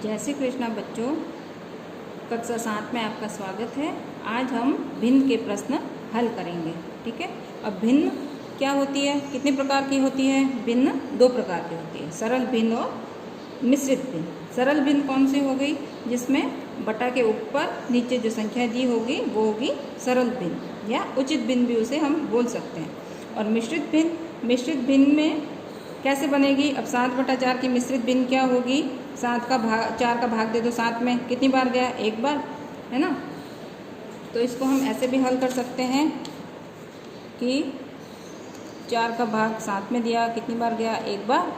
जय श्री कृष्णा बच्चों, कक्षा 7 में आपका स्वागत है। आज हम भिन्न के प्रश्न हल करेंगे। ठीक है। अब भिन्न क्या होती है, कितने प्रकार की होती है? भिन्न 2 प्रकार की होती है, सरल भिन्न और मिश्रित भिन्न। सरल भिन्न कौन सी हो गई? जिसमें बटा के ऊपर नीचे जो संख्या दी होगी वो होगी सरल भिन्न या उचित भिन्न भी उसे हम बोल सकते हैं। और मिश्रित भिन्न में कैसे बनेगी? अब 7/4 की मिश्रित भिन्न क्या होगी? 7 का भाग 4 का भाग दे दो 7 में, कितनी बार गया? एक बार, है ना। तो इसको हम ऐसे भी हल कर सकते हैं कि 4 का भाग 7 में दिया, कितनी बार गया? एक बार।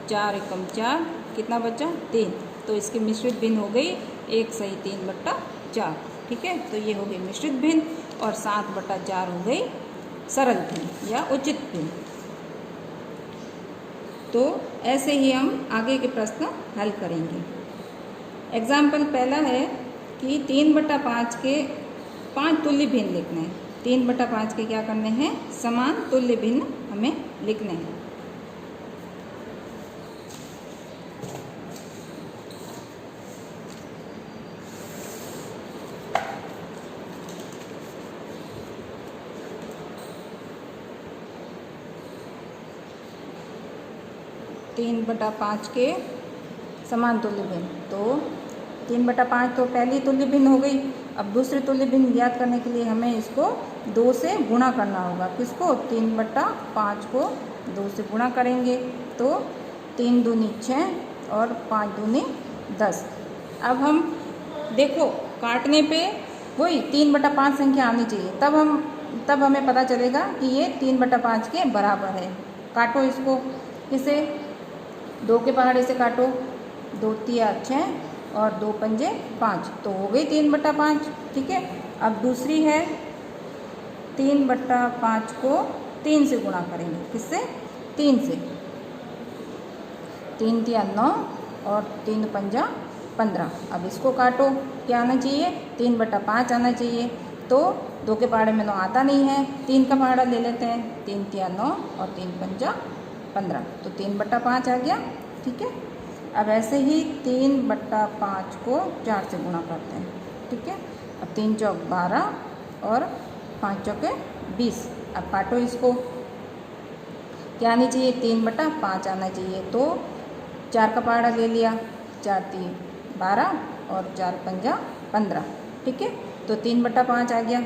4 एकम 4, कितना बचा? 3। तो इसकी मिश्रित भिन्न हो गई 1 सही 3/4। ठीक है। तो ये हो गई मिश्रित भिन्न और 7/4 हो गई सरल भिन्न या उचित भिन्न। तो ऐसे ही हम आगे के प्रश्न हल करेंगे। एग्जाम्पल पहला है कि 3/5 के 5 तुल्य भिन्न लिखने हैं। 3/5 के क्या करने हैं? समान तुल्य भिन्न हमें लिखने हैं। तीन बटा 5 के समान तुल्य भिन्न, तो 3/5 तो पहली तुल्य भिन्न हो गई। अब दूसरी तुल्य भिन्न ज्ञात करने के लिए हमें इसको 2 से गुणा करना होगा। किसको? 3/5 को 2 से गुणा करेंगे तो 3 दूनी 6 और 5 दूनी 10। अब हम देखो काटने पे वही 3/5 संख्या आनी चाहिए, तब हमें पता चलेगा कि ये 3/5 के बराबर है। काटो इसको, किसे? 2 के पहाड़े से काटो, 2 तिया 6 और 2 पंजे 5, तो हो गई 3/5। ठीक है। अब दूसरी है 3/5 को 3 से गुणा करेंगे। किससे? 3 से। 3 तिया 9 और 3 पंजा 15। अब इसको काटो, क्या आना चाहिए? 3/5 आना चाहिए। तो 2 के पहाड़े में 9 आता नहीं है, 3 का पहाड़ा ले लेते हैं। 3 तिया 9 और 3 पंजा 15, तो 3/5 आ गया। ठीक है। अब ऐसे ही 3/5 को 4 से गुणा करते हैं। ठीक है। अब 3 चौक 12 और 5 चौके 20। अब काटो इसको, क्या आनी चाहिए? 3/5 आना चाहिए। तो 4 का पहाड़ा ले लिया, 4 3 12 और 4 पंजा 15। ठीक है। तो 3/5 आ गया।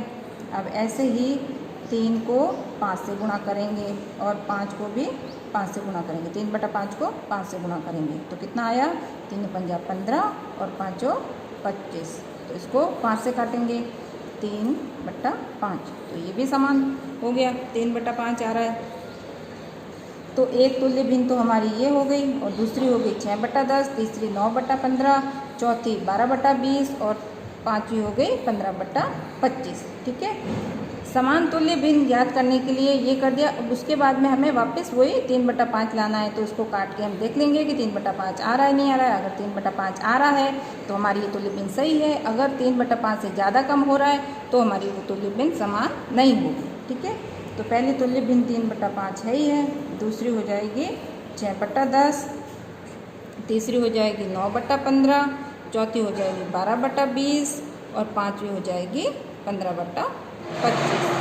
अब ऐसे ही 3 को 5 से गुणा करेंगे और 5 को भी 5 से गुणा करेंगे। 3/5 को 5 से गुणा करेंगे तो कितना आया? 3 पंजा 15 और 5 25। तो इसको 5 से काटेंगे, 3/5। तो ये भी समान हो गया, 3/5 आ रहा है। तो एक तुल्य भिन्न तो हमारी ये हो गई और दूसरी हो गई 6/10, तीसरी 9/15, चौथी 12/20 और पाँचवीं हो गई 15/25। ठीक है। समान तुल्य भिन्न ज्ञात करने के लिए ये कर दिया। अब उसके बाद में हमें वापस वही 3/5 लाना है, तो उसको काट के हम देख लेंगे कि 3/5 आ रहा है नहीं आ रहा है। अगर 3/5 आ रहा है तो हमारी ये तुल्य भिन्न सही है। अगर 3/5 से ज़्यादा कम हो रहा है तो हमारी वो तुल्य भिन्न समान नहीं होगी। ठीक है। तो पहली तुल्य भिन्न 3/5 है ही है, दूसरी हो जाएगी 6/10, तीसरी हो जाएगी 9/15, चौथी हो जाएगी 12/20 और पाँचवीं हो जाएगी 15/25।